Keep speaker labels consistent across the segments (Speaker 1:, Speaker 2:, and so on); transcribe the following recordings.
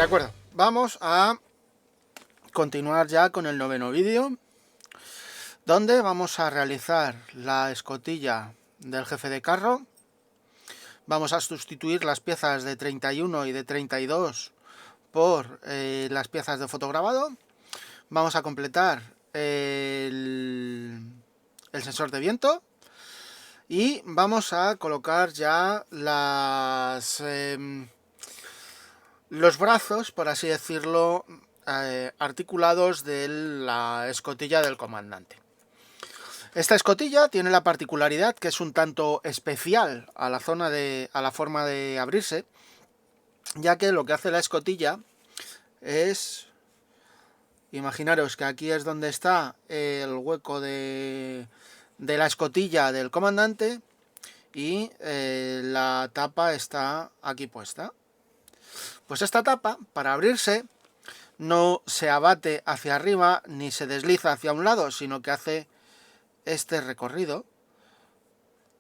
Speaker 1: De acuerdo, vamos a continuar ya con el noveno vídeo, donde vamos a realizar la escotilla del jefe de carro. Vamos a sustituir las piezas de 31 y de 32 por las piezas de fotograbado. Vamos a completar el sensor de viento y vamos a colocar ya los brazos, por así decirlo, articulados de la escotilla del comandante. Esta escotilla tiene la particularidad que es un tanto especial a la forma de abrirse, ya que lo que hace la escotilla es, imaginaros que aquí es donde está el hueco de la escotilla del comandante y la tapa está aquí puesta. Pues esta tapa, para abrirse, no se abate hacia arriba ni se desliza hacia un lado, sino que hace este recorrido,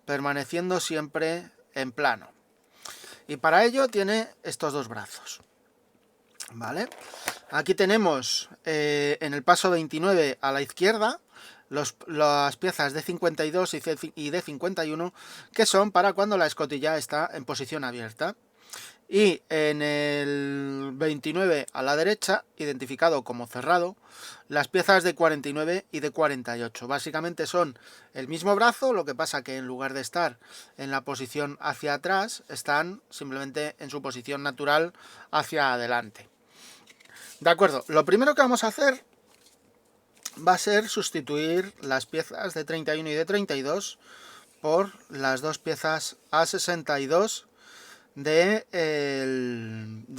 Speaker 1: permaneciendo siempre en plano. Y para ello tiene estos dos brazos. ¿Vale? Aquí tenemos en el paso 29 a la izquierda las piezas de 52 y de 51, que son para cuando la escotilla está en posición abierta. Y en el 29 a la derecha, identificado como cerrado, las piezas de 49 y de 48. Básicamente son el mismo brazo, lo que pasa que en lugar de estar en la posición hacia atrás, están simplemente en su posición natural hacia adelante. De acuerdo, lo primero que vamos a hacer va a ser sustituir las piezas de 31 y de 32 por las dos piezas A62 de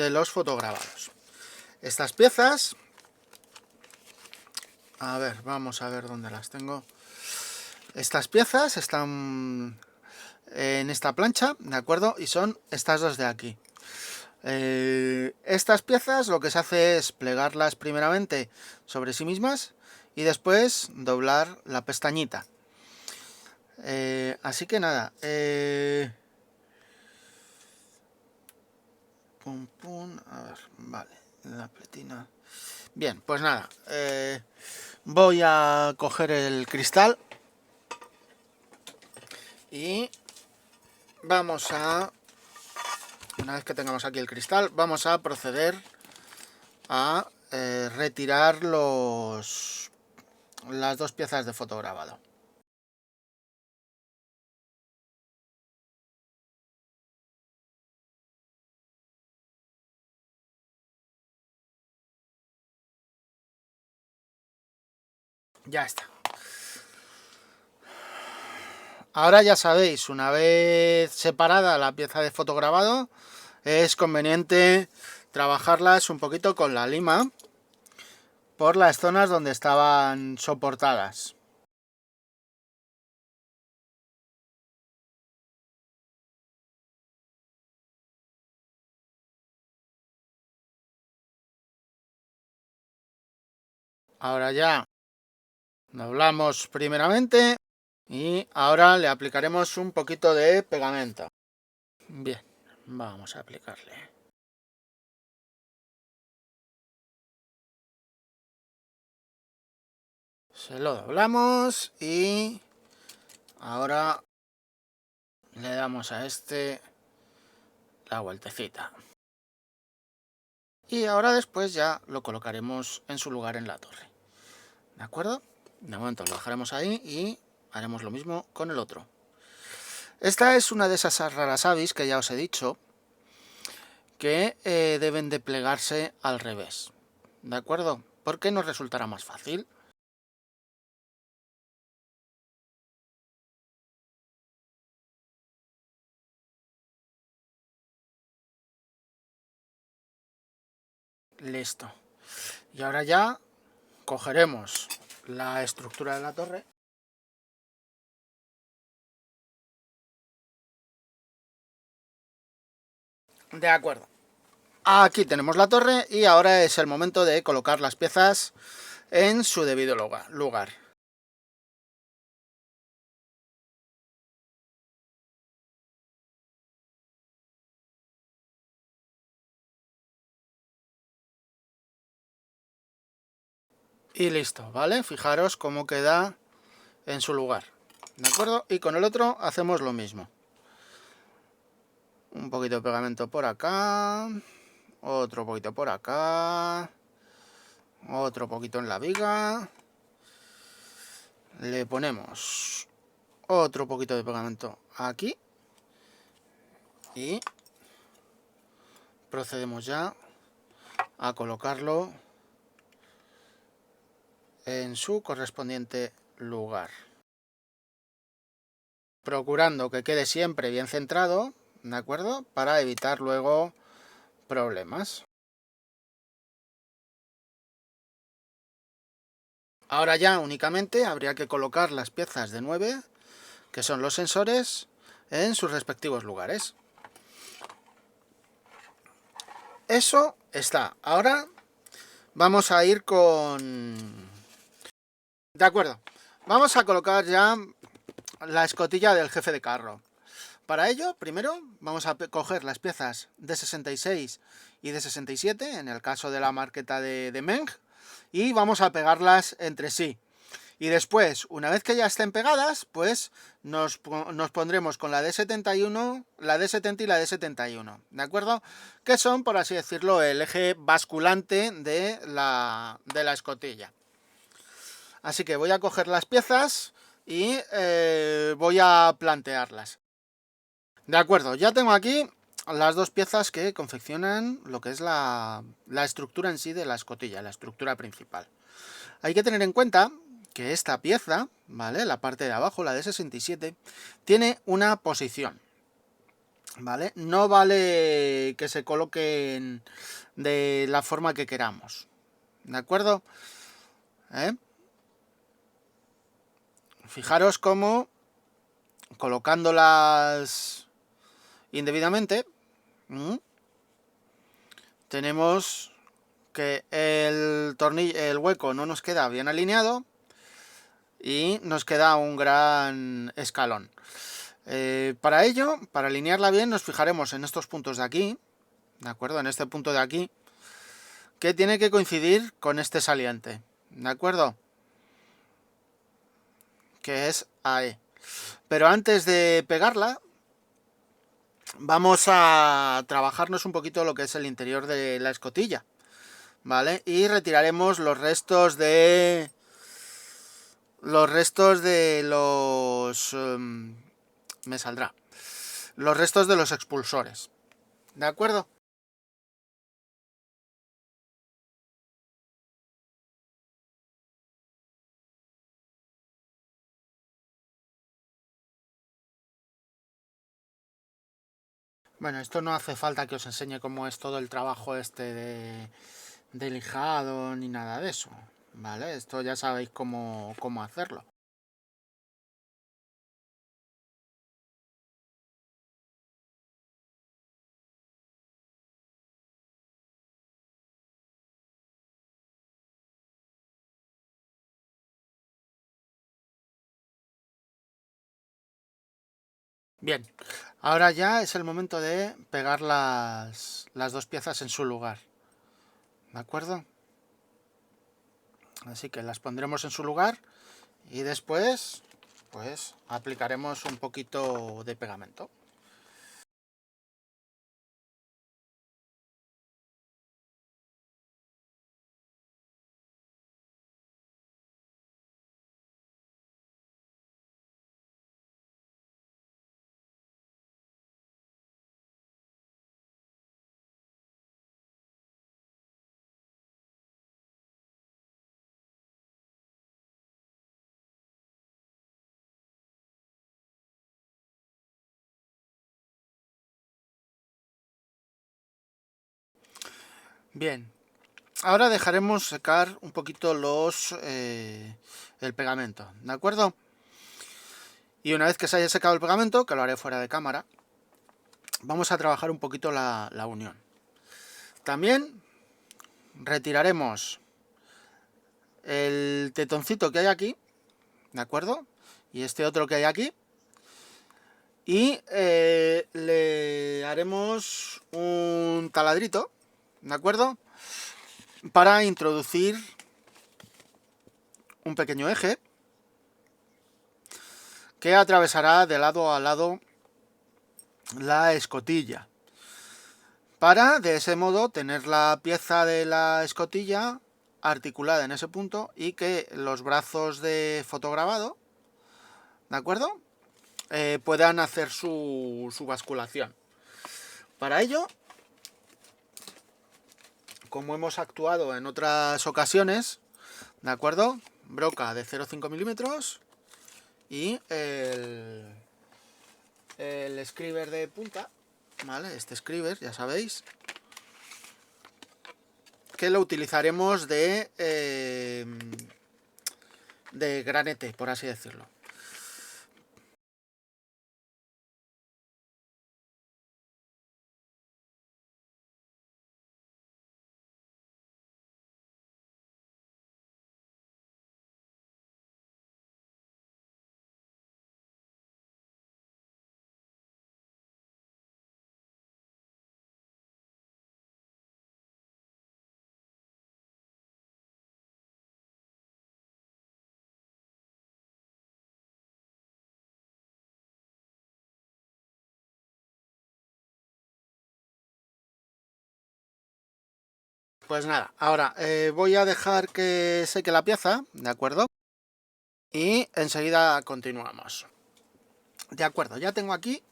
Speaker 1: los fotograbados. Estas piezas, a ver, vamos a ver dónde las tengo. Estas piezas están en esta plancha, ¿de acuerdo? Y son estas dos de aquí. Estas piezas lo que se hace es plegarlas primeramente sobre sí mismas y después doblar la pestañita. Así que nada, pum pum, a ver, vale, la pletina. Bien, pues nada, voy a coger el cristal y vamos a, una vez que tengamos aquí el cristal, vamos a proceder a retirar las dos piezas de fotograbado. Ya está. Ahora ya sabéis, una vez separada la pieza de fotograbado, es conveniente trabajarlas un poquito con la lima por las zonas donde estaban soportadas. Ahora ya doblamos primeramente y ahora le aplicaremos un poquito de pegamento. Bien, vamos a aplicarle. Se lo doblamos y ahora le damos a este la vueltecita. Y ahora después ya lo colocaremos en su lugar en la torre. ¿De acuerdo? De momento lo dejaremos ahí y haremos lo mismo con el otro. Esta es una de esas raras avis que ya os he dicho, que deben de plegarse al revés. ¿De acuerdo? Porque nos resultará más fácil. Listo. Y ahora ya cogeremos la estructura de la torre. De acuerdo. Aquí tenemos la torre y ahora es el momento de colocar las piezas en su debido lugar. Y listo, ¿vale? Fijaros cómo queda en su lugar, ¿de acuerdo? Y con el otro hacemos lo mismo. Un poquito de pegamento por acá, otro poquito por acá, otro poquito en la viga. Le ponemos otro poquito de pegamento aquí y procedemos ya a colocarlo en su correspondiente lugar, procurando que quede siempre bien centrado, ¿de acuerdo? Para evitar luego problemas. Ahora ya únicamente habría que colocar las piezas de 9, que son los sensores, en sus respectivos lugares. Eso está. Ahora vamos a ir con... De acuerdo. Vamos a colocar ya la escotilla del jefe de carro. Para ello, primero vamos a coger las piezas de 66 y de 67, en el caso de la marqueta de Meng, y vamos a pegarlas entre sí. Y después, una vez que ya estén pegadas, pues nos pondremos con la D71, la D70 y la D71, ¿de acuerdo? Que son, por así decirlo, el eje basculante de la escotilla. Así que voy a coger las piezas y voy a plantearlas. De acuerdo, ya tengo aquí las dos piezas que confeccionan lo que es la estructura en sí de la escotilla, la estructura principal. Hay que tener en cuenta que esta pieza, ¿vale? La parte de abajo, la de 67, tiene una posición, ¿vale? No vale que se coloquen de la forma que queramos, ¿de acuerdo? Fijaros cómo colocándolas indebidamente, tenemos que el hueco no nos queda bien alineado y nos queda un gran escalón. Para ello, para alinearla bien, nos fijaremos en estos puntos de aquí, ¿de acuerdo? En este punto de aquí, que tiene que coincidir con este saliente, ¿de acuerdo? Que es AE. Pero antes de pegarla, vamos a trabajarnos un poquito lo que es el interior de la escotilla, ¿vale? Y retiraremos los restos de los me saldrá los restos de los expulsores, ¿de acuerdo? Bueno, esto no hace falta que os enseñe cómo es todo el trabajo este de lijado ni nada de eso, ¿vale? Esto ya sabéis cómo hacerlo. Bien, ahora ya es el momento de pegar las dos piezas en su lugar, ¿de acuerdo? Así que las pondremos en su lugar y después pues aplicaremos un poquito de pegamento. Bien, ahora dejaremos secar un poquito el pegamento, ¿de acuerdo? Y una vez que se haya secado el pegamento, que lo haré fuera de cámara, vamos a trabajar un poquito la unión. También retiraremos el tetoncito que hay aquí, ¿de acuerdo? Y este otro que hay aquí. Y le haremos un taladrito, ¿de acuerdo? Para introducir un pequeño eje que atravesará de lado a lado la escotilla, para de ese modo tener la pieza de la escotilla articulada en ese punto y que los brazos de fotograbado, ¿de acuerdo?, puedan hacer su basculación. Para ello, como hemos actuado en otras ocasiones, ¿de acuerdo?, broca de 0,5 milímetros y el scriber de punta, ¿vale? Este scriber, ya sabéis, que lo utilizaremos de granete, por así decirlo. Pues nada, ahora voy a dejar que seque la pieza, ¿de acuerdo? Y enseguida continuamos. De acuerdo, ya tengo aquí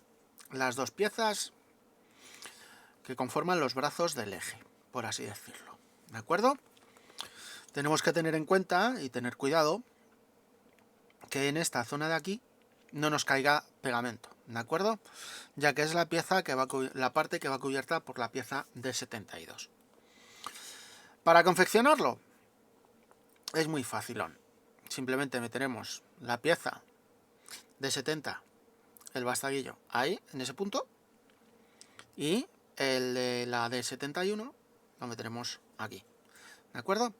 Speaker 1: las dos piezas que conforman los brazos del eje, por así decirlo, ¿de acuerdo? Tenemos que tener en cuenta y tener cuidado que en esta zona de aquí no nos caiga pegamento, ¿de acuerdo? Ya que es la pieza que va la parte que va cubierta por la pieza de 72. Para confeccionarlo es muy facilón. Simplemente meteremos la pieza de 70, el bastaguillo, ahí, en ese punto, y el de la de 71 lo meteremos aquí, ¿de acuerdo?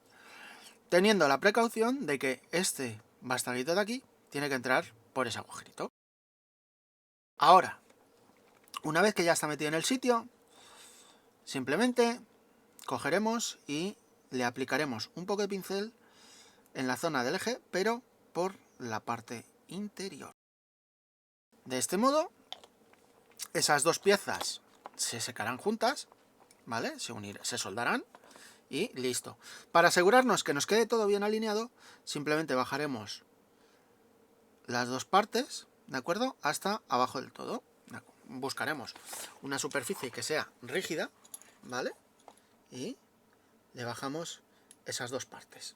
Speaker 1: Teniendo la precaución de que este bastaguito de aquí tiene que entrar por ese agujerito. Ahora, una vez que ya está metido en el sitio, simplemente cogeremos y le aplicaremos un poco de pincel en la zona del eje, pero por la parte interior. De este modo, esas dos piezas se secarán juntas, ¿vale? Se soldarán y listo. Para asegurarnos que nos quede todo bien alineado, simplemente bajaremos las dos partes, ¿de acuerdo?, hasta abajo del todo. Buscaremos una superficie que sea rígida, ¿vale?, y le bajamos esas dos partes.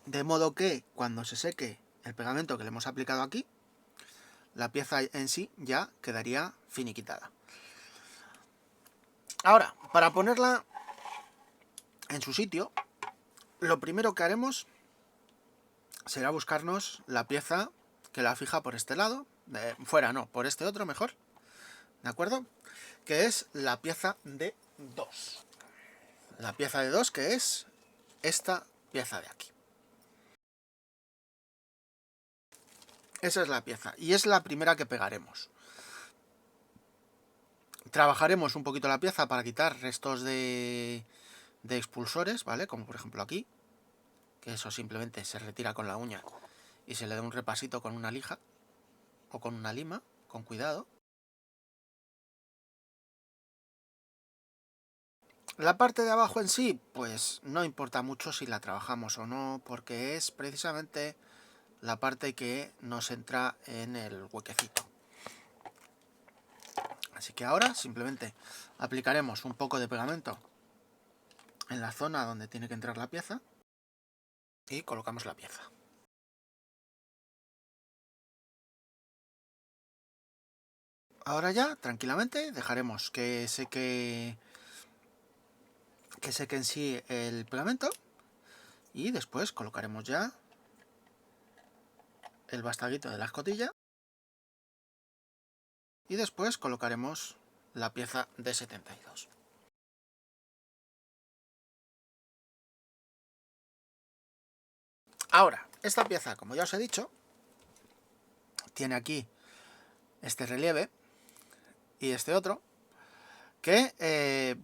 Speaker 1: De modo que cuando se seque el pegamento que le hemos aplicado aquí, la pieza en sí ya quedaría finiquitada. Ahora, para ponerla en su sitio, lo primero que haremos será buscarnos la pieza que la fija por este lado, por este otro mejor, ¿de acuerdo?, que es la pieza de 2. La pieza de 2, que es esta pieza de aquí. Esa es la pieza, y es la primera que pegaremos. Trabajaremos un poquito la pieza para quitar restos de expulsores, ¿vale?, como por ejemplo aquí, que eso simplemente se retira con la uña y se le da un repasito con una lija o con una lima, con cuidado. La parte de abajo en sí, pues no importa mucho si la trabajamos o no, porque es precisamente la parte que nos entra en el huequecito. Así que ahora simplemente aplicaremos un poco de pegamento en la zona donde tiene que entrar la pieza y colocamos la pieza. Ahora ya, tranquilamente, dejaremos que seque en sí el pegamento y después colocaremos ya el bastaguito de la escotilla y después colocaremos la pieza de 72. Ahora, esta pieza, como ya os he dicho, tiene aquí este relieve y este otro, que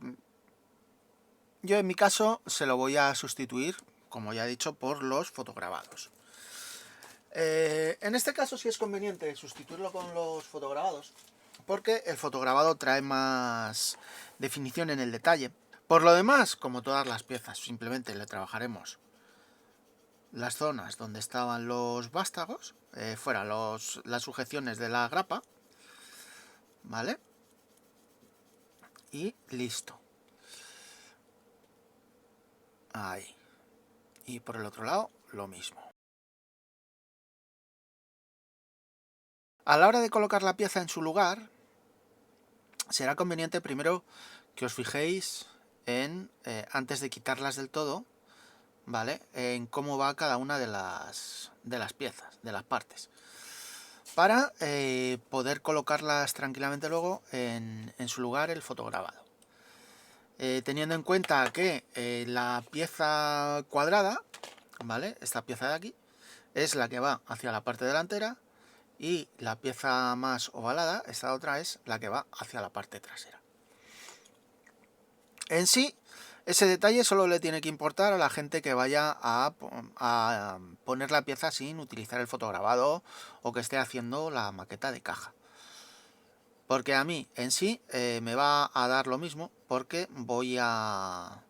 Speaker 1: Yo en mi caso se lo voy a sustituir, como ya he dicho, por los fotograbados. En este caso sí es conveniente sustituirlo con los fotograbados, porque el fotograbado trae más definición en el detalle. Por lo demás, como todas las piezas, simplemente le trabajaremos las zonas donde estaban los vástagos, fuera las sujeciones de la grapa, ¿vale? Y listo. Ahí. Y por el otro lado, lo mismo. A la hora de colocar la pieza en su lugar, será conveniente primero que os fijéis en, antes de quitarlas del todo, ¿vale? En cómo va cada una de las piezas, de las partes, para poder colocarlas tranquilamente luego en su lugar el fotograbado. Teniendo en cuenta que la pieza cuadrada, ¿vale? Esta pieza de aquí, es la que va hacia la parte delantera, y la pieza más ovalada, esta otra, es la que va hacia la parte trasera. En sí, ese detalle solo le tiene que importar a la gente que vaya a poner la pieza sin utilizar el fotograbado o que esté haciendo la maqueta de caja. Porque a mí en sí me va a dar lo mismo, porque voy a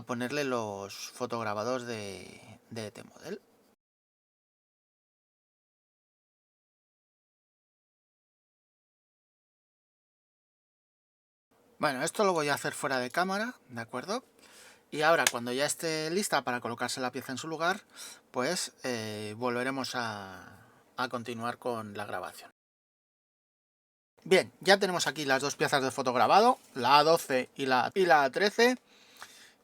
Speaker 1: ponerle los fotograbados de T-Model. Bueno, esto lo voy a hacer fuera de cámara, ¿de acuerdo? Y ahora, cuando ya esté lista para colocarse la pieza en su lugar, pues volveremos a continuar con la grabación. Bien, ya tenemos aquí las dos piezas de fotograbado, la A12 y la A13,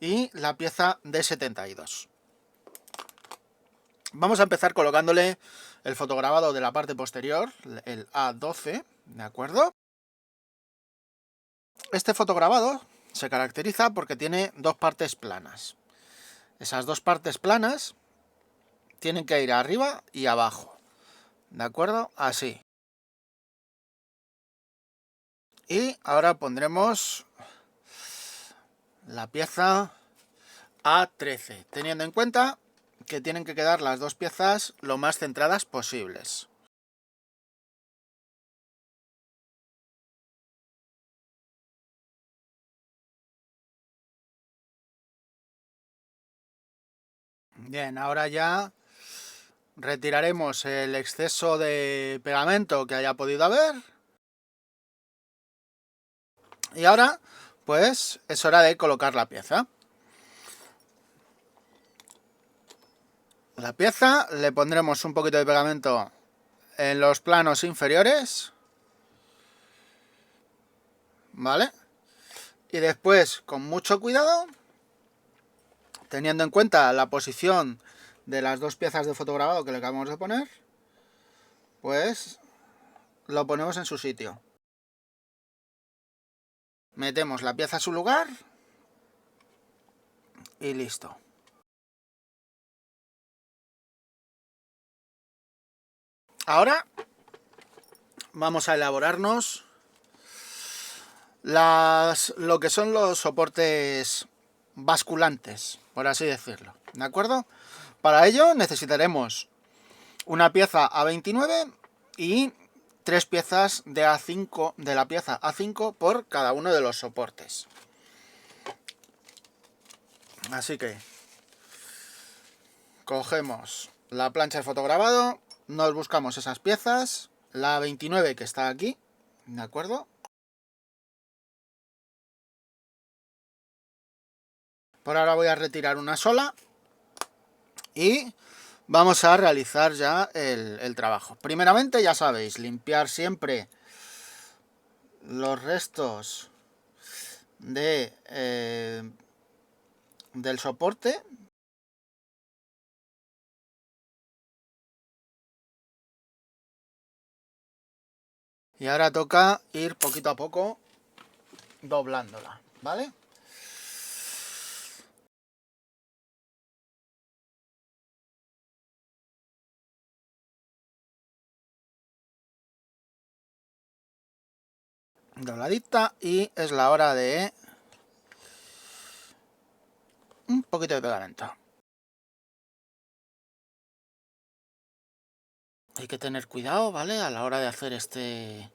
Speaker 1: y la pieza D72. Vamos a empezar colocándole el fotograbado de la parte posterior, el A12, ¿de acuerdo? Este fotograbado se caracteriza porque tiene dos partes planas. Esas dos partes planas tienen que ir arriba y abajo, ¿de acuerdo? Así. Y ahora pondremos la pieza A13, teniendo en cuenta que tienen que quedar las dos piezas lo más centradas posibles. Bien, ahora ya retiraremos el exceso de pegamento que haya podido haber. Y ahora, pues, es hora de colocar la pieza. La pieza le pondremos un poquito de pegamento en los planos inferiores, ¿vale? Y después, con mucho cuidado, teniendo en cuenta la posición de las dos piezas de fotograbado que le acabamos de poner, pues lo ponemos en su sitio. Metemos la pieza a su lugar y listo. Ahora vamos a elaborarnos lo que son los soportes basculantes, por así decirlo, ¿de acuerdo? Para ello necesitaremos una pieza A29 y tres piezas de A5, de la pieza A5 por cada uno de los soportes. Así que cogemos la plancha de fotograbado, nos buscamos esas piezas, la 29 que está aquí, ¿de acuerdo? Por ahora voy a retirar una sola y vamos a realizar ya el trabajo. Primeramente, ya sabéis, limpiar siempre los restos del soporte. Y ahora toca ir poquito a poco doblándola, ¿vale? Dobladita, y es la hora de un poquito de pegamento. Hay que tener cuidado, ¿vale? A la hora de hacer este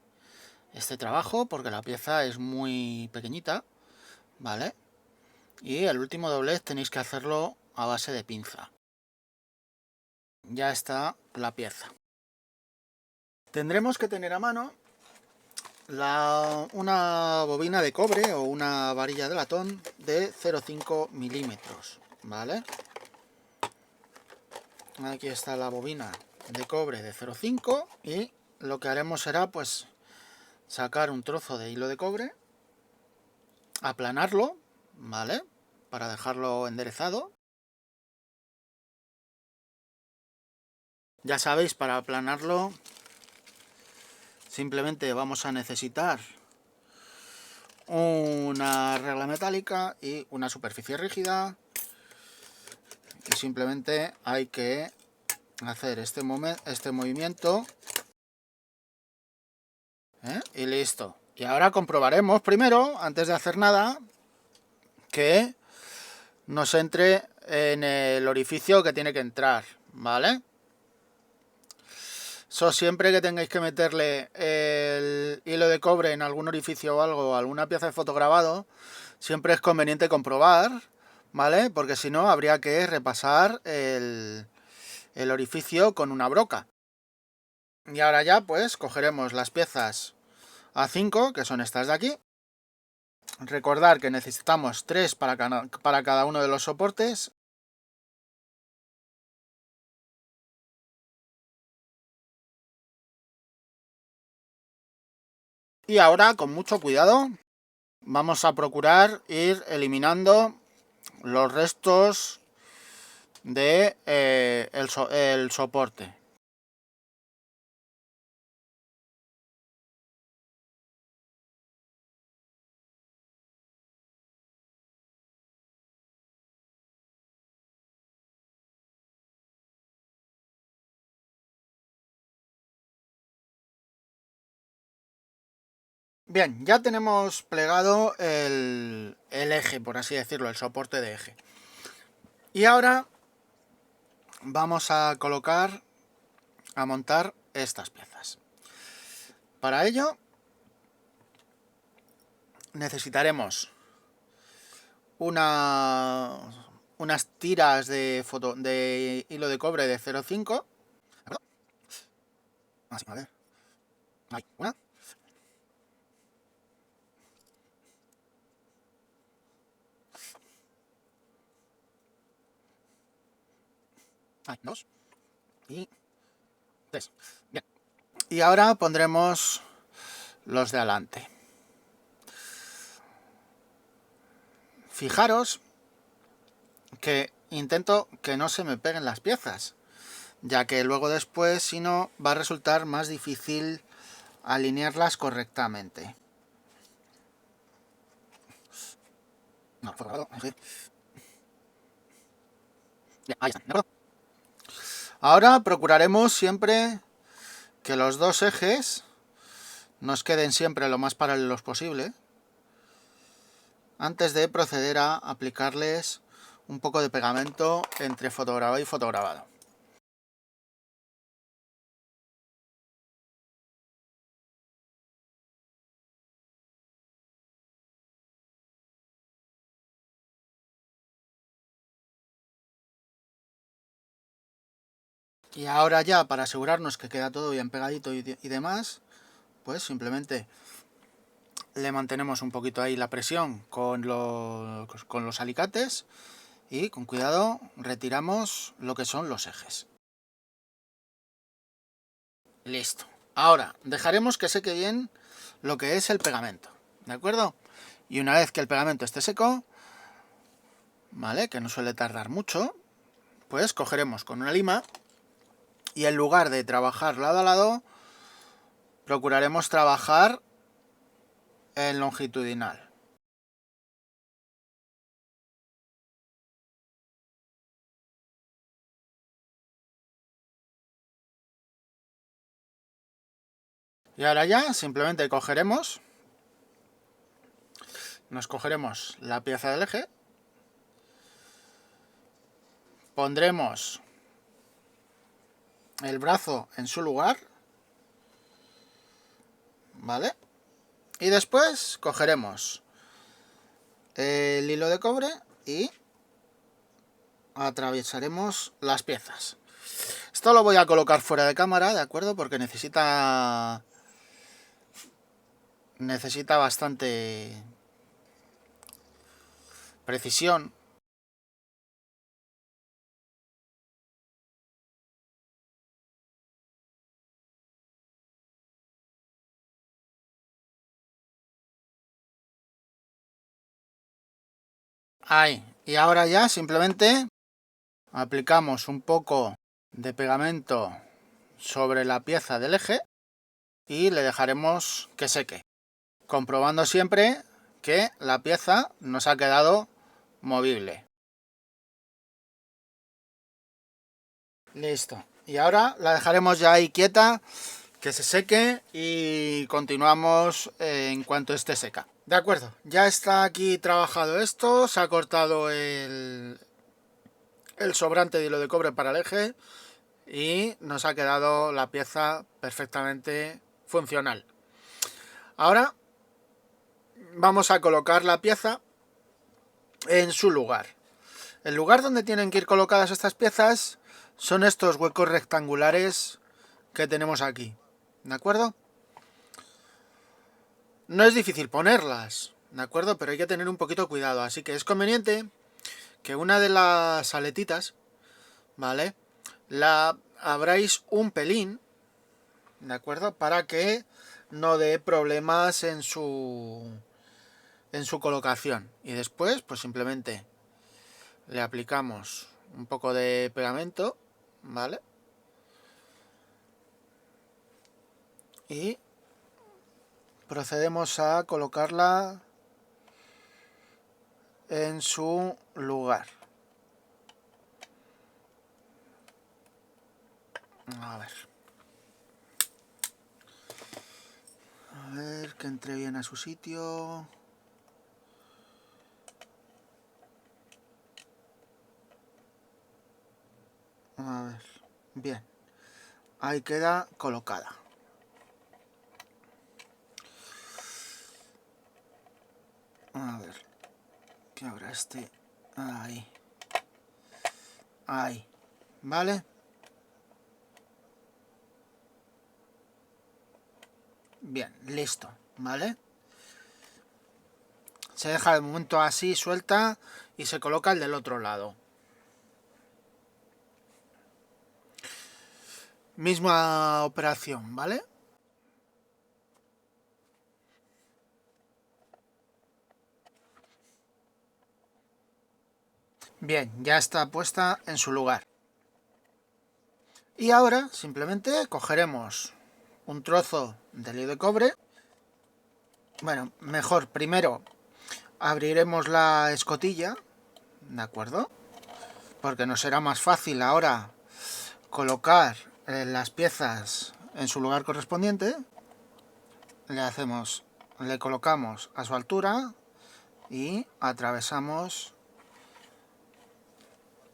Speaker 1: trabajo, porque la pieza es muy pequeñita, ¿vale? Y el último doblez tenéis que hacerlo a base de pinza. Ya está la pieza. Tendremos que tener a mano una bobina de cobre o una varilla de latón de 0,5 milímetros, ¿vale? Aquí está la bobina de cobre de 0,5 y lo que haremos será pues sacar un trozo de hilo de cobre, aplanarlo, ¿vale? Para dejarlo enderezado. Ya sabéis, para aplanarlo simplemente vamos a necesitar una regla metálica y una superficie rígida, y simplemente hay que hacer este movimiento, y listo. Y ahora comprobaremos primero, antes de hacer nada, que nos entre en el orificio que tiene que entrar, ¿vale? Eso siempre que tengáis que meterle el hilo de cobre en algún orificio o algo, o alguna pieza de fotograbado, siempre es conveniente comprobar, ¿vale? Porque si no, habría que repasar el orificio con una broca. Y ahora ya, pues, cogeremos las piezas A5, que son estas de aquí. Recordar que necesitamos 3 para cada uno de los soportes. Y ahora, con mucho cuidado, vamos a procurar ir eliminando los restos de el soporte. Bien, ya tenemos plegado el eje, por así decirlo, el soporte de eje. Y ahora vamos a montar estas piezas. Para ello necesitaremos unas tiras de hilo de cobre de 0,5. Así, a ver. Ahí, una. Ahí, dos. Y tres. Bien. Y ahora pondremos los de adelante. Fijaros que intento que no se me peguen las piezas, ya que luego después, si no, va a resultar más difícil alinearlas correctamente. No, fue grabado. Ya, ahí está, ¿de acuerdo? Ahora procuraremos siempre que los dos ejes nos queden siempre lo más paralelos posible, antes de proceder a aplicarles un poco de pegamento entre fotograbado y fotograbado. Y ahora ya, para asegurarnos que queda todo bien pegadito y demás, pues simplemente le mantenemos un poquito ahí la presión con los alicates y con cuidado retiramos lo que son los ejes. Listo. Ahora dejaremos que seque bien lo que es el pegamento, ¿de acuerdo? Y una vez que el pegamento esté seco, ¿vale? Que no suele tardar mucho, pues cogeremos con una lima y en lugar de trabajar lado a lado, procuraremos trabajar en longitudinal. Y ahora ya simplemente nos cogeremos la pieza del eje pondremos el brazo en su lugar, ¿vale? Y después cogeremos el hilo de cobre y atravesaremos las piezas. Esto lo voy a colocar fuera de cámara, ¿de acuerdo? Porque necesita bastante precisión. Ahí. Y ahora ya simplemente aplicamos un poco de pegamento sobre la pieza del eje y le dejaremos que seque, comprobando siempre que la pieza nos ha quedado movible. Listo. Y ahora la dejaremos ya ahí quieta, que se seque y continuamos en cuanto esté seca. De acuerdo, ya está aquí trabajado esto, se ha cortado el sobrante de hilo de cobre para el eje y nos ha quedado la pieza perfectamente funcional. Ahora vamos a colocar la pieza en su lugar. El lugar donde tienen que ir colocadas estas piezas son estos huecos rectangulares que tenemos aquí, ¿de acuerdo? No es difícil ponerlas, ¿de acuerdo? Pero hay que tener un poquito cuidado, así que es conveniente que una de las aletitas, ¿vale?, la abráis un pelín, ¿de acuerdo? Para que no dé problemas en su colocación. Y después, pues simplemente le aplicamos un poco de pegamento, ¿vale? Y procedemos a colocarla en su lugar. A ver que entre bien a su sitio. A ver, bien, ahí queda colocada. A ver, que ahora esté ahí, ahí, ¿vale? Bien, listo, ¿vale? Se deja de momento así suelta y se coloca el del otro lado. Misma operación, ¿vale? Bien, ya está puesta en su lugar. Y ahora simplemente cogeremos un trozo de hilo de cobre. Bueno, mejor, primero abriremos la escotilla, ¿de acuerdo? Porque nos será más fácil ahora colocar las piezas en su lugar correspondiente. Le colocamos a su altura y atravesamos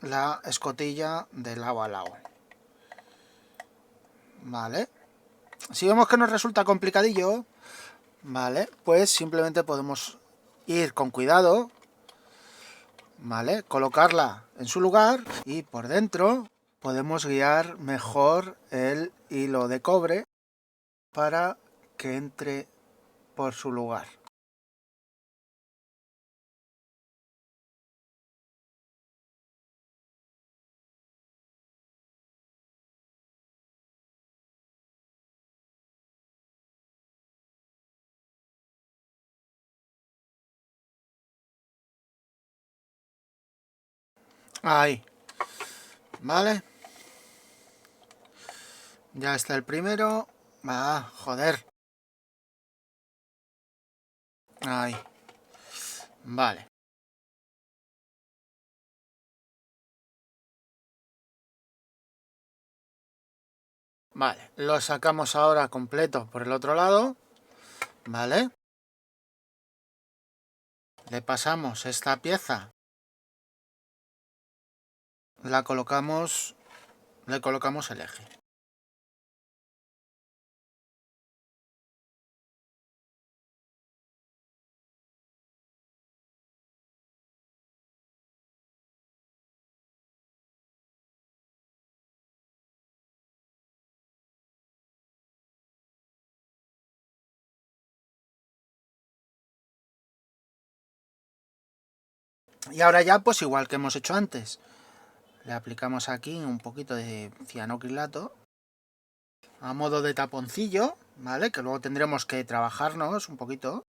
Speaker 1: la escotilla de lado a lado. Vale. Si vemos que nos resulta complicadillo, vale, pues simplemente podemos ir con cuidado, vale, colocarla en su lugar y por dentro podemos guiar mejor el hilo de cobre para que entre por su lugar. Ahí, vale. Ya está el primero. Ah, joder. Ahí. Vale. Vale, lo sacamos ahora completo por el otro lado. Vale. Le pasamos esta pieza. le colocamos el eje. Y ahora ya, pues igual que hemos hecho antes, le aplicamos aquí un poquito de cianocrilato a modo de taponcillo, ¿vale? Que luego tendremos que trabajarnos un poquito.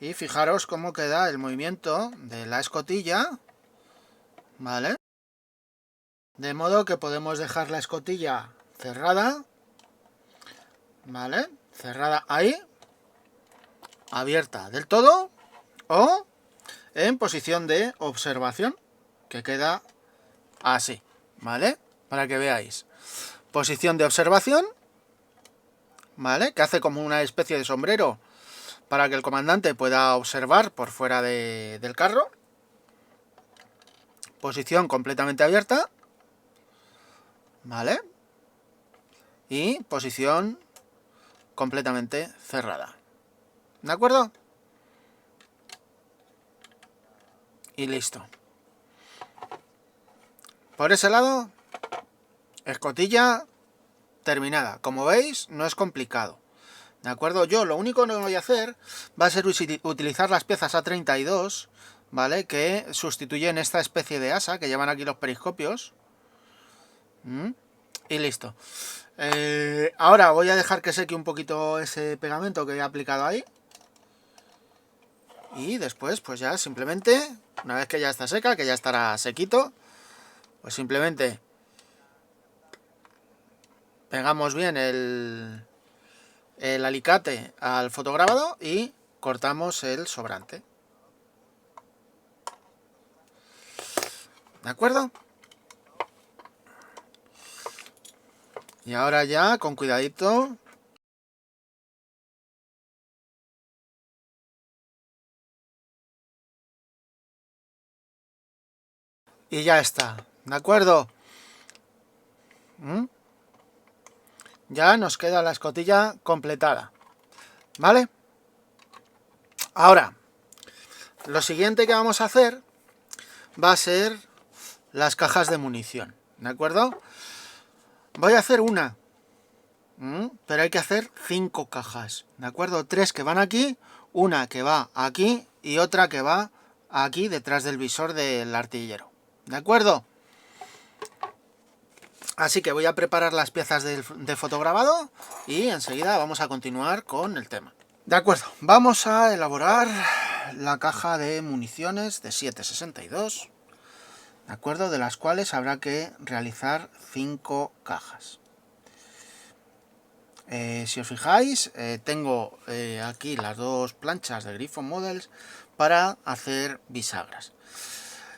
Speaker 1: Y fijaros cómo queda el movimiento de la escotilla, ¿vale? De modo que podemos dejar la escotilla cerrada, ¿vale? Cerrada ahí, abierta del todo, o en posición de observación, que queda así, ¿vale? Para que veáis. Posición de observación, ¿vale? Que hace como una especie de sombrero para que el comandante pueda observar por fuera del carro. Posición completamente abierta, ¿vale? Y posición completamente cerrada. ¿De acuerdo? Y listo. Por ese lado, escotilla terminada. Como veis, no es complicado. ¿De acuerdo? Yo lo único que voy a hacer va a ser utilizar las piezas A32, ¿vale? Que sustituyen esta especie de asa que llevan aquí los periscopios. Y listo. Ahora voy a dejar que seque un poquito ese pegamento que he aplicado ahí. Y después, pues ya simplemente, una vez que ya está seca, que ya estará sequito, pues simplemente pegamos bien el alicate al fotograbado y cortamos el sobrante. ¿De acuerdo? Y ahora ya, con cuidadito, y ya está. ¿De acuerdo? Ya nos queda la escotilla completada. ¿Vale? Ahora, lo siguiente que vamos a hacer va a ser las cajas de munición. ¿De acuerdo? Voy a hacer una. Pero hay que hacer 5 cajas. ¿De acuerdo? 3 que van aquí, una que va aquí y otra que va aquí detrás del visor del artillero. ¿De acuerdo? Así que voy a preparar las piezas de fotograbado y enseguida vamos a continuar con el tema. De acuerdo, vamos a elaborar la caja de municiones de 7,62, ¿de acuerdo? De las cuales habrá que realizar 5 cajas. Si os fijáis, tengo aquí las dos planchas de Griffon Models para hacer bisagras.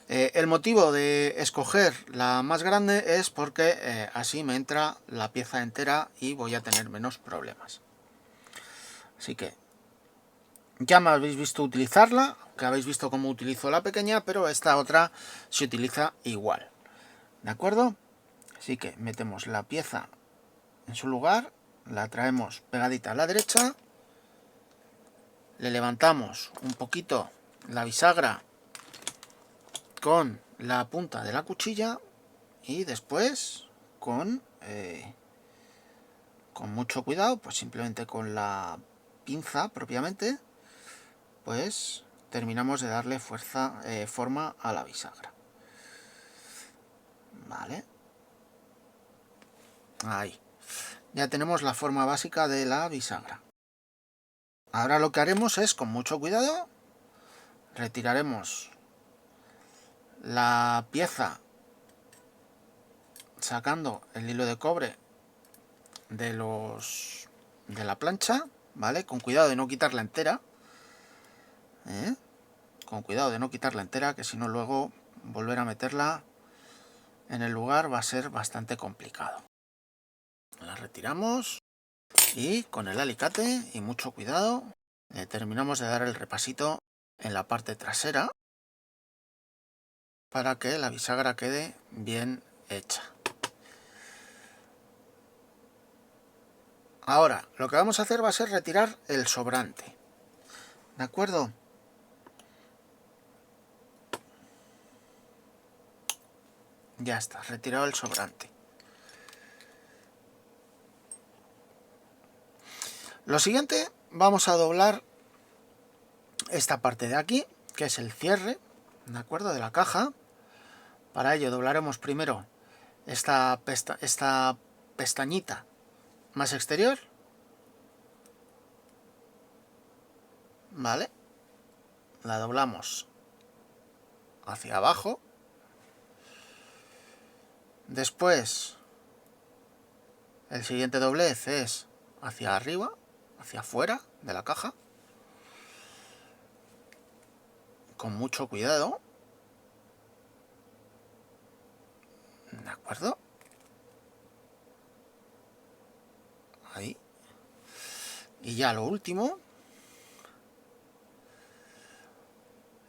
Speaker 1: El motivo de escoger la más grande es porque así me entra la pieza entera y voy a tener menos problemas. Así que ya me habéis visto utilizarla, que habéis visto cómo utilizo la pequeña, pero esta otra se utiliza igual. ¿De acuerdo? Así que metemos la pieza en su lugar, la traemos pegadita a la derecha, le levantamos un poquito la bisagra con la punta de la cuchilla y después con mucho cuidado, pues simplemente con la pinza propiamente, pues terminamos de darle forma a la bisagra. Vale. Ahí. Ya tenemos la forma básica de la bisagra. Ahora lo que haremos es, con mucho cuidado, retiraremos la pieza sacando el hilo de cobre de la plancha, ¿vale? Con cuidado de no quitarla entera. Con cuidado de no quitarla entera, que si no luego volver a meterla en el lugar va a ser bastante complicado. La retiramos y con el alicate y mucho cuidado terminamos de dar el repasito en la parte trasera. para que la bisagra quede bien hecha. Ahora, lo que vamos a hacer va a ser retirar el sobrante. ¿De acuerdo? Ya está, retirado el sobrante. Lo siguiente, vamos a doblar esta parte de aquí, que es el cierre, ¿de acuerdo?, de la caja. Para ello doblaremos primero esta pestañita más exterior, ¿vale? La doblamos hacia abajo. Después, el siguiente doblez es hacia arriba, hacia afuera de la caja, con mucho cuidado. ¿De acuerdo? Ahí. Y ya lo último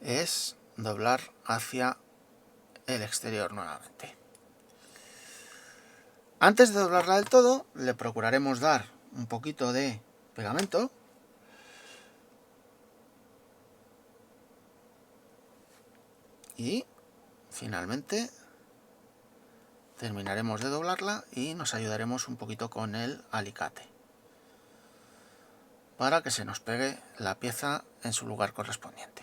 Speaker 1: es doblar hacia el exterior nuevamente. Antes de doblarla del todo, le procuraremos dar un poquito de pegamento. Y finalmente terminaremos de doblarla y nos ayudaremos un poquito con el alicate para que se nos pegue la pieza en su lugar correspondiente.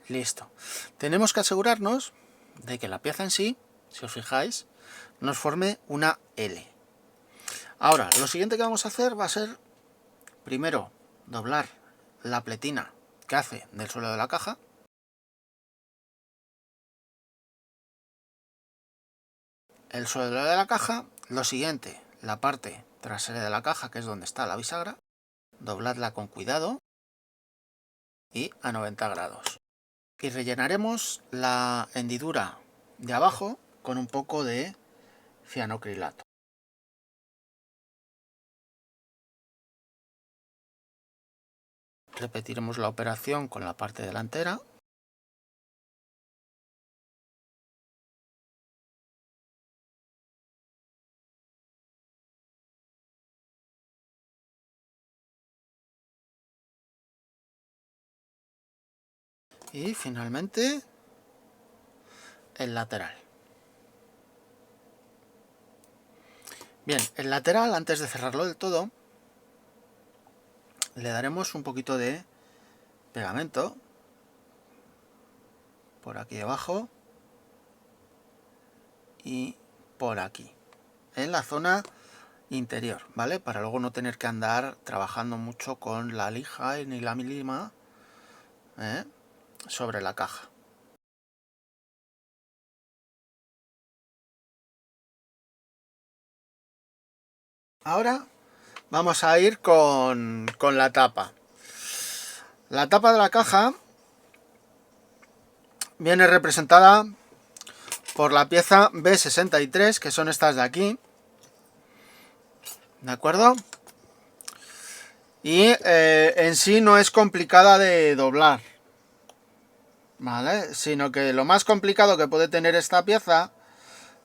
Speaker 1: Listo. Tenemos que asegurarnos de que la pieza en sí, si os fijáis, nos forme una L. Ahora, lo siguiente que vamos a hacer va a ser, primero, doblar la pletina que hace del suelo de la caja. El suelo de la caja. Lo siguiente, la parte trasera de la caja, que es donde está la bisagra. Dobladla con cuidado y a 90 grados. Y rellenaremos la hendidura de abajo con un poco de cianocrilato. Repetiremos la operación con la parte delantera. Y finalmente el lateral. Bien, el lateral, antes de cerrarlo del todo, le daremos un poquito de pegamento por aquí debajo y por aquí, en la zona interior, ¿vale? Para luego no tener que andar trabajando mucho con la lija ni la lima sobre la caja. Ahora vamos a ir con la tapa. La tapa de la caja viene representada por la pieza B63, que son estas de aquí, ¿de acuerdo? Y en sí no es complicada de doblar, ¿vale? Sino que lo más complicado que puede tener esta pieza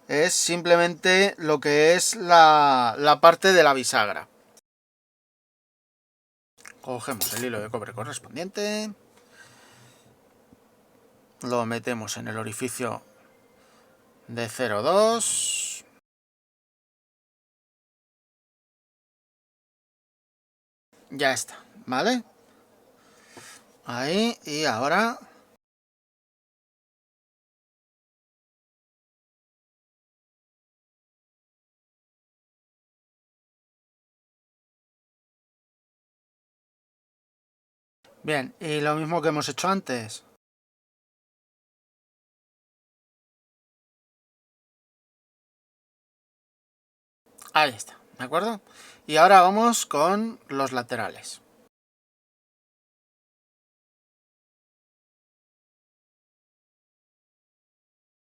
Speaker 1: es simplemente lo que es la parte de la bisagra. Cogemos el hilo de cobre correspondiente, lo metemos en el orificio de 0,2, ya está, ¿vale? Ahí, y ahora bien, y lo mismo que hemos hecho antes. Ahí está, ¿de acuerdo? Y ahora vamos con los laterales.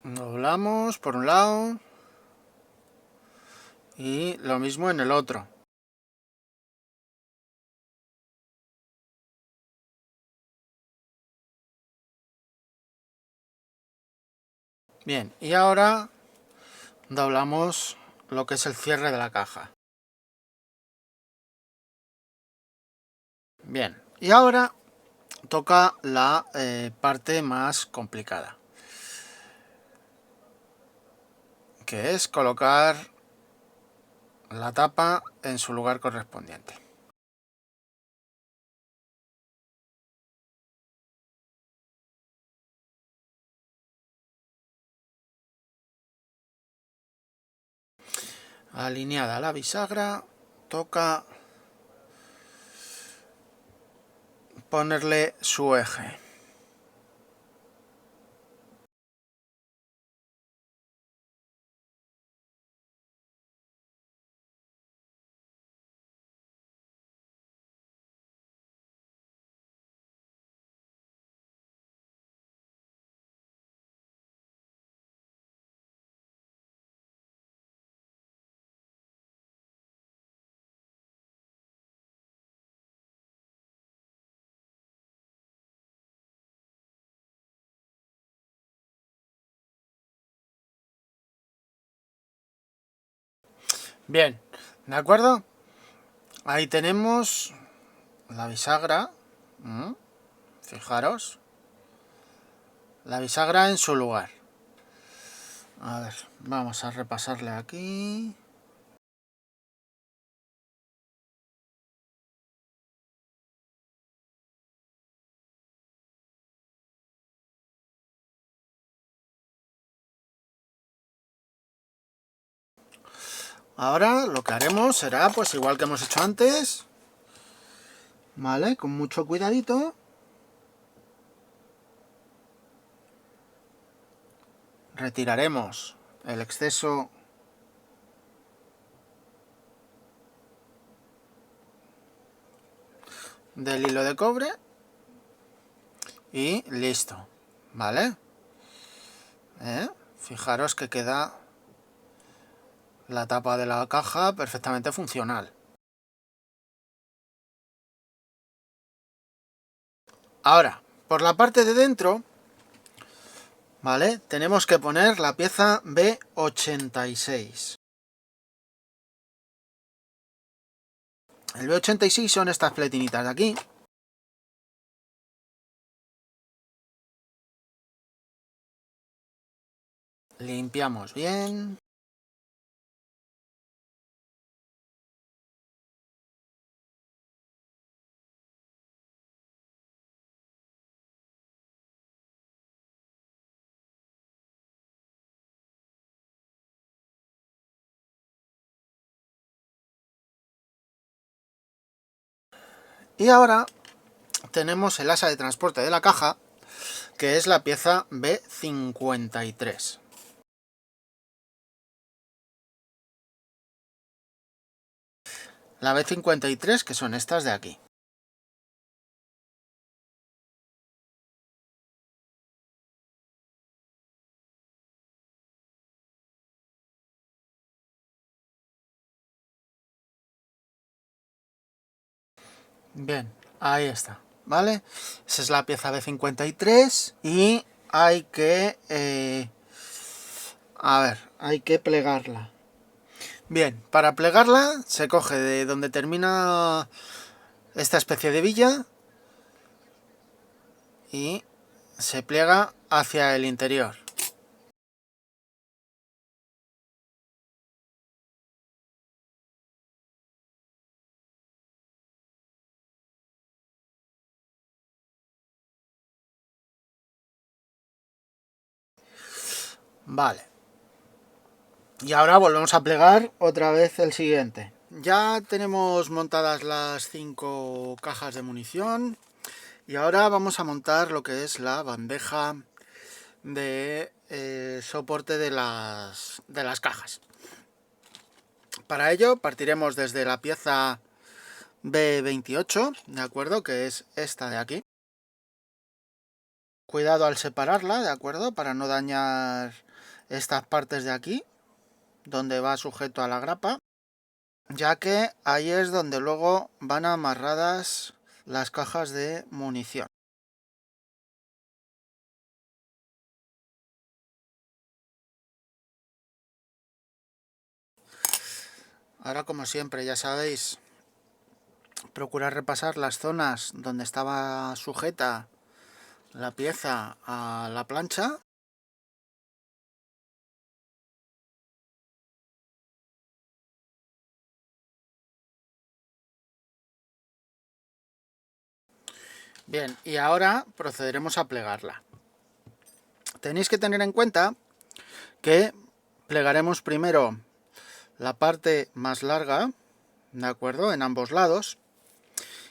Speaker 1: Doblamos por un lado y lo mismo en el otro. Bien, y ahora doblamos lo que es el cierre de la caja. Bien, y ahora toca la parte más complicada, que es colocar la tapa en su lugar correspondiente. Alineada la bisagra, toca ponerle su eje. Bien, ¿de acuerdo? Ahí tenemos la bisagra. Fijaros. La bisagra en su lugar. A ver, vamos a repasarle aquí. Ahora lo que haremos será pues igual que hemos hecho antes. ¿Vale? Con mucho cuidadito. Retiraremos el exceso del hilo de cobre. Y listo. ¿Vale? Fijaros que queda la tapa de la caja perfectamente funcional. Ahora, por la parte de dentro, ¿vale? Tenemos que poner la pieza B86. El B86 son estas pletinitas de aquí. Limpiamos bien. Y ahora tenemos el asa de transporte de la caja, que es la pieza B53. La B53, que son estas de aquí. Bien, ahí está, ¿vale? Esa es la pieza B53 y hay que... hay que plegarla. Bien, para plegarla se coge de donde termina esta especie de villa y se pliega hacia el interior. Vale. Y ahora volvemos a plegar otra vez el siguiente. Ya tenemos montadas las 5 cajas de munición y ahora vamos a montar lo que es la bandeja de soporte de las cajas. Para ello partiremos desde la pieza B28, ¿de acuerdo? Que es esta de aquí. Cuidado al separarla, ¿de acuerdo? Para no dañar estas partes de aquí, donde va sujeto a la grapa, ya que ahí es donde luego van amarradas las cajas de munición. Ahora, como siempre, ya sabéis, procurar repasar las zonas donde estaba sujeta la pieza a la plancha. Bien, y ahora procederemos a plegarla. Tenéis que tener en cuenta que plegaremos primero la parte más larga, ¿de acuerdo? En ambos lados,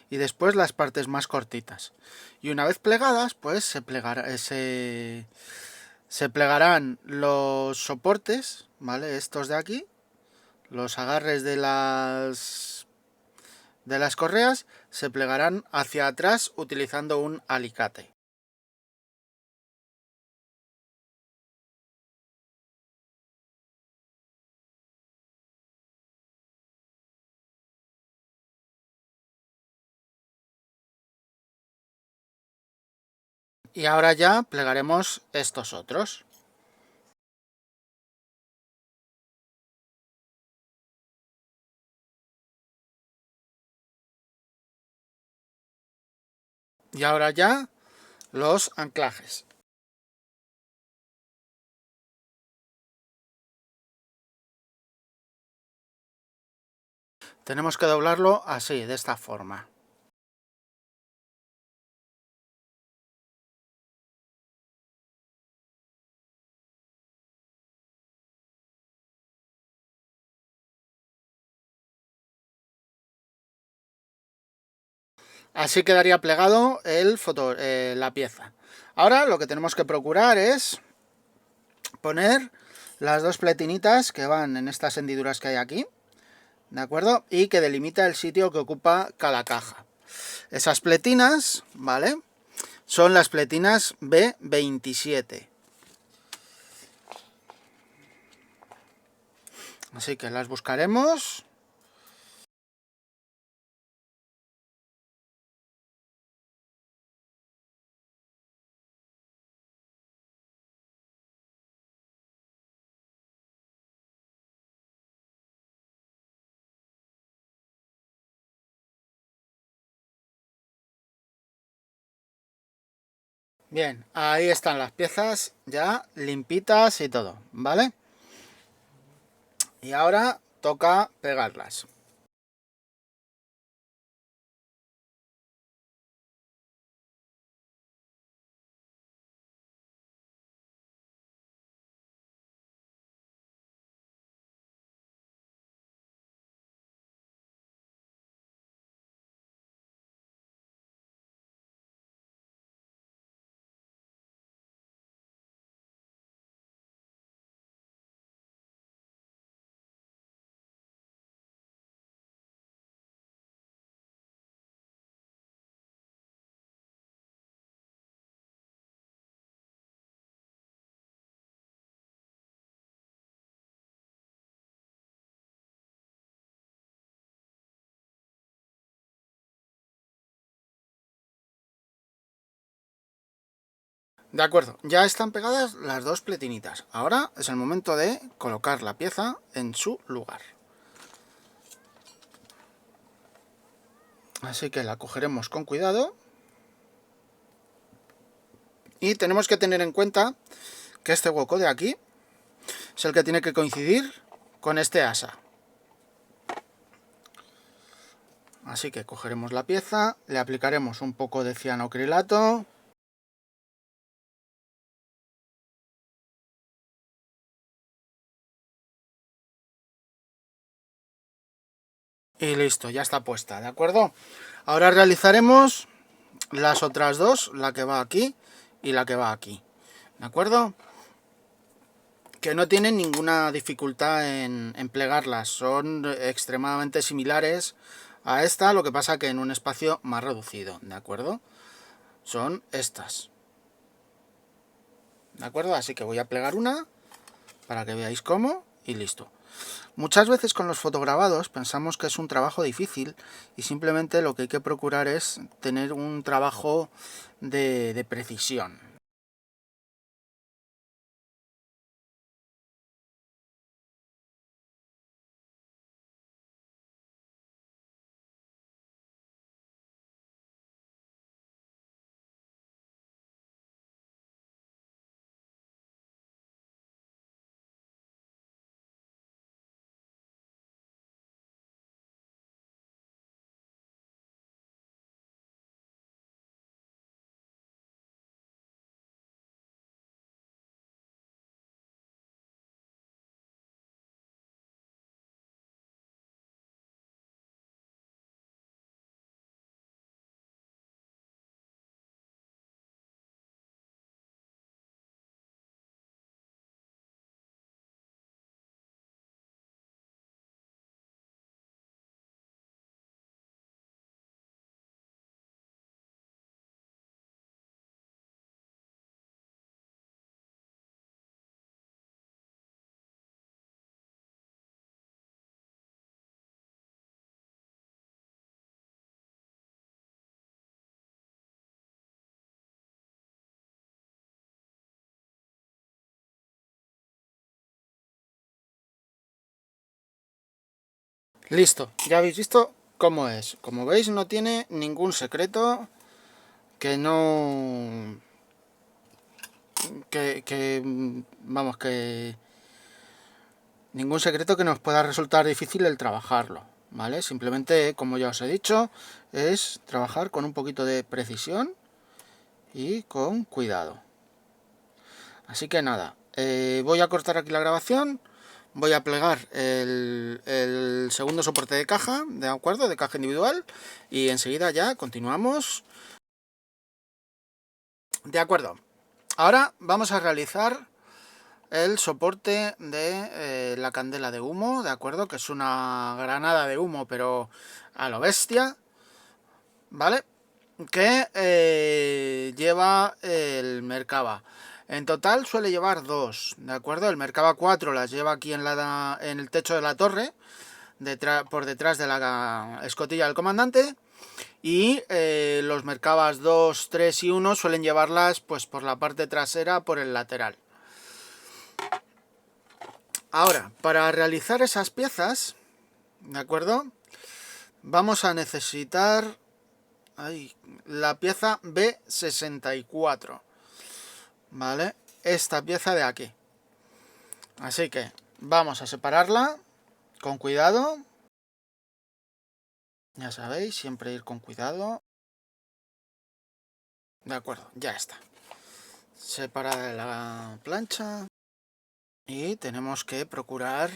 Speaker 1: y después las partes más cortitas. Y una vez plegadas, pues se plegarán los soportes, ¿vale? Estos de aquí, los agarres de las correas, se plegarán hacia atrás utilizando un alicate. Y ahora ya plegaremos estos otros. Y ahora ya los anclajes. Tenemos que doblarlo así, de esta forma. Así quedaría plegado la pieza. Ahora lo que tenemos que procurar es poner las dos pletinitas que van en estas hendiduras que hay aquí, ¿de acuerdo? Y que delimita el sitio que ocupa cada caja. Esas pletinas, ¿vale? Son las pletinas B27. Así que las buscaremos. Bien, ahí están las piezas ya limpitas y todo, ¿vale? Y ahora toca pegarlas. De acuerdo, ya están pegadas las dos pletinitas. Ahora es el momento de colocar la pieza en su lugar. Así que la cogeremos con cuidado. Y tenemos que tener en cuenta que este hueco de aquí es el que tiene que coincidir con este asa. Así que cogeremos la pieza, le aplicaremos un poco de cianoacrilato. Y listo, ya está puesta, ¿de acuerdo? Ahora realizaremos las otras dos, la que va aquí y la que va aquí, ¿de acuerdo? Que no tienen ninguna dificultad en plegarlas, son extremadamente similares a esta, lo que pasa que en un espacio más reducido, ¿de acuerdo? Son estas, ¿de acuerdo? Así que voy a plegar una para que veáis cómo y listo. Muchas veces con los fotograbados pensamos que es un trabajo difícil y simplemente lo que hay que procurar es tener un trabajo de precisión. Listo, ya habéis visto cómo es. Como veis, no tiene ningún secreto que no... vamos, que ningún secreto que nos pueda resultar difícil el trabajarlo, ¿vale? Simplemente, como ya os he dicho, es trabajar con un poquito de precisión y con cuidado. Así que nada, voy a cortar aquí la grabación, voy a plegar el segundo soporte de caja, ¿de acuerdo? De caja individual, y enseguida ya continuamos. De acuerdo, ahora vamos a realizar el soporte de la candela de humo, ¿de acuerdo? Que es una granada de humo, pero a lo bestia, ¿vale? Que lleva el Merkava. En total suele llevar dos, ¿de acuerdo? El Merkava 4 las lleva aquí en el techo de la torre, por detrás de la escotilla del comandante. Y los Merkavas 2, 3 y 1 suelen llevarlas pues por la parte trasera, por el lateral. Ahora, para realizar esas piezas, ¿de acuerdo? Vamos a necesitar la pieza B64, ¿vale? Esta pieza de aquí. Así que vamos a separarla con cuidado. Ya sabéis, siempre ir con cuidado. De acuerdo, ya está. Separada de la plancha. Y tenemos que procurar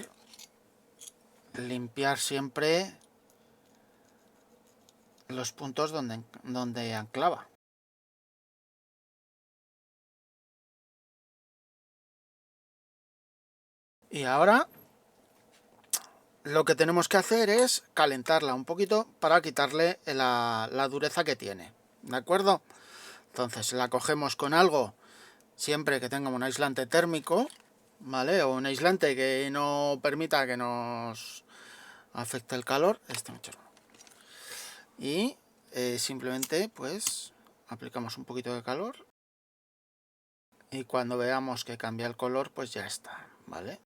Speaker 1: limpiar siempre los puntos donde anclaba. Y ahora lo que tenemos que hacer es calentarla un poquito para quitarle la dureza que tiene. ¿De acuerdo? Entonces la cogemos con algo, siempre que tenga un aislante térmico, ¿vale? O un aislante que no permita que nos afecte el calor. Y simplemente pues aplicamos un poquito de calor. Y cuando veamos que cambia el color, pues ya está, ¿vale?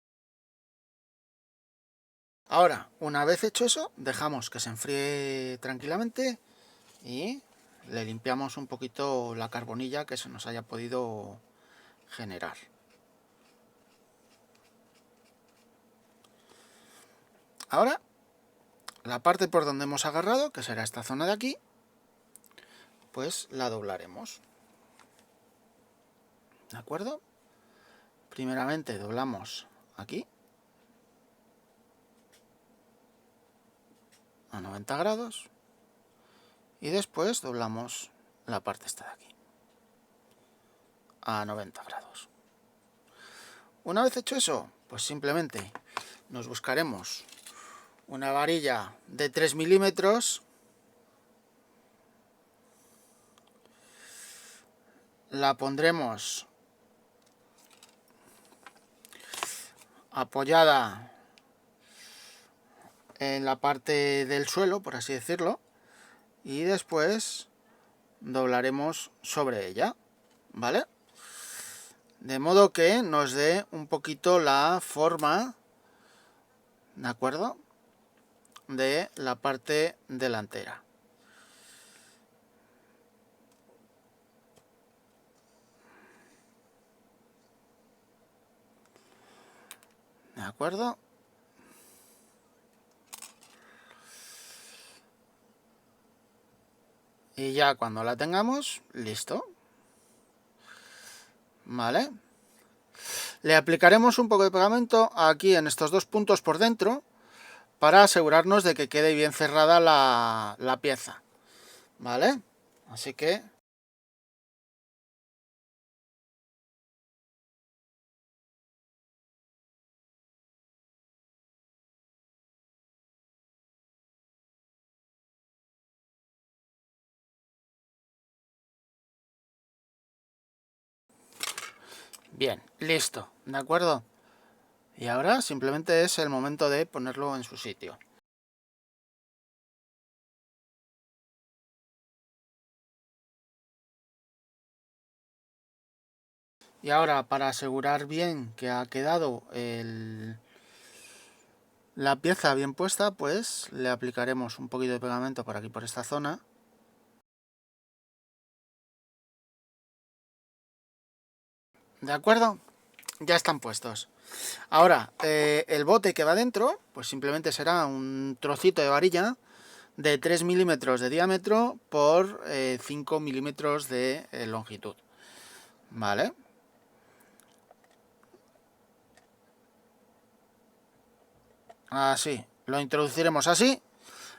Speaker 1: Ahora, una vez hecho eso, dejamos que se enfríe tranquilamente y le limpiamos un poquito la carbonilla que se nos haya podido generar. Ahora, la parte por donde hemos agarrado, que será esta zona de aquí, pues la doblaremos. ¿De acuerdo? Primeramente doblamos aquí a 90 grados y después doblamos la parte esta de aquí a 90 grados. Una vez hecho eso, pues simplemente nos buscaremos una varilla de 3 milímetros, la pondremos apoyada en la parte del suelo, por así decirlo, y después doblaremos sobre ella, ¿vale? De modo que nos dé un poquito la forma, ¿de acuerdo?, de la parte delantera. ¿De acuerdo? Y ya cuando la tengamos, listo. ¿Vale? Le aplicaremos un poco de pegamento aquí en estos dos puntos por dentro para asegurarnos de que quede bien cerrada la pieza. ¿Vale? Así que... bien, listo, ¿de acuerdo? Y ahora simplemente es el momento de ponerlo en su sitio. Y ahora, para asegurar bien que ha quedado la pieza bien puesta, pues le aplicaremos un poquito de pegamento por aquí, por esta zona. ¿De acuerdo? Ya están puestos. Ahora, el bote que va dentro, pues simplemente será un trocito de varilla de 3 milímetros de diámetro por 5 milímetros de longitud. ¿Vale? Así, lo introduciremos así.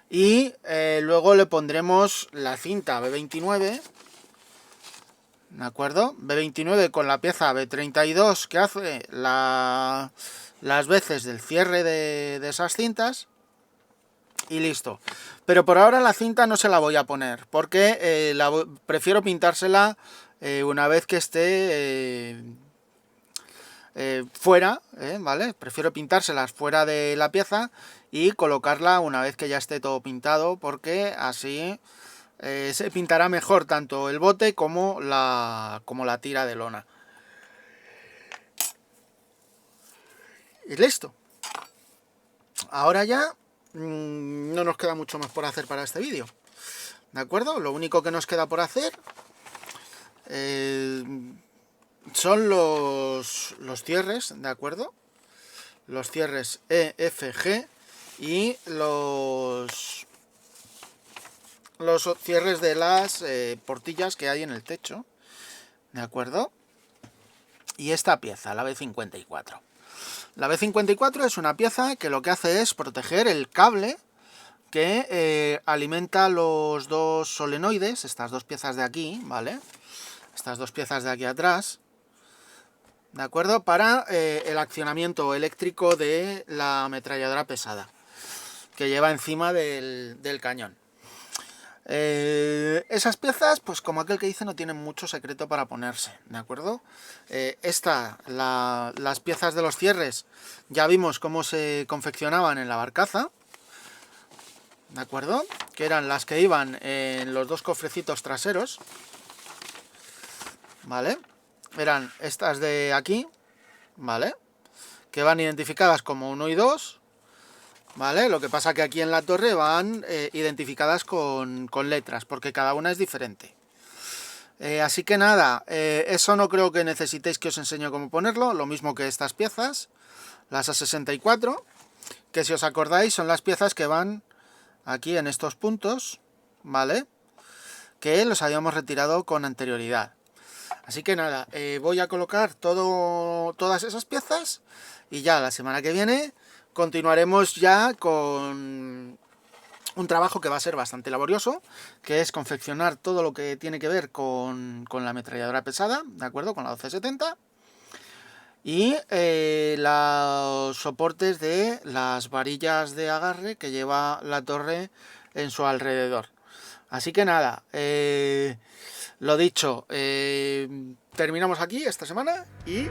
Speaker 1: Y luego le pondremos la cinta B29, ¿de acuerdo? B29 con la pieza B32 que hace las veces del cierre de esas cintas. Y listo. Pero por ahora la cinta no se la voy a poner, porque prefiero pintársela una vez que esté fuera, ¿vale? Prefiero pintárselas fuera de la pieza y colocarla una vez que ya esté todo pintado, porque así se pintará mejor tanto el bote como la tira de lona. Y listo. Ahora ya no nos queda mucho más por hacer para este vídeo, ¿de acuerdo? Lo único que nos queda por hacer son los cierres, ¿de acuerdo? Los cierres E, F, G y los cierres de las portillas que hay en el techo, ¿de acuerdo? Y esta pieza, la B54. La B54 es una pieza que lo que hace es proteger el cable que alimenta los dos solenoides, estas dos piezas de aquí, ¿vale? Estas dos piezas de aquí atrás, ¿de acuerdo? Para el accionamiento eléctrico de la ametralladora pesada que lleva encima del cañón. Esas piezas, pues como aquel que dice, no tienen mucho secreto para ponerse, ¿de acuerdo? Las piezas de los cierres, ya vimos cómo se confeccionaban en la barcaza, ¿de acuerdo? Que eran las que iban en los dos cofrecitos traseros, ¿vale? Eran estas de aquí, ¿vale? Que van identificadas como 1 y 2, ¿vale? Lo que pasa que aquí en la torre van identificadas con letras, porque cada una es diferente. Así que nada, eso no creo que necesitéis que os enseñe cómo ponerlo, lo mismo que estas piezas, las A64, que si os acordáis son las piezas que van aquí en estos puntos, ¿vale? Que los habíamos retirado con anterioridad. Así que nada, voy a colocar todas esas piezas y ya la semana que viene continuaremos ya con un trabajo que va a ser bastante laborioso, que es confeccionar todo lo que tiene que ver con la ametralladora pesada, ¿de acuerdo? Con la 1270. Y los soportes de las varillas de agarre que lleva la torre en su alrededor. Así que nada, lo dicho, terminamos aquí esta semana y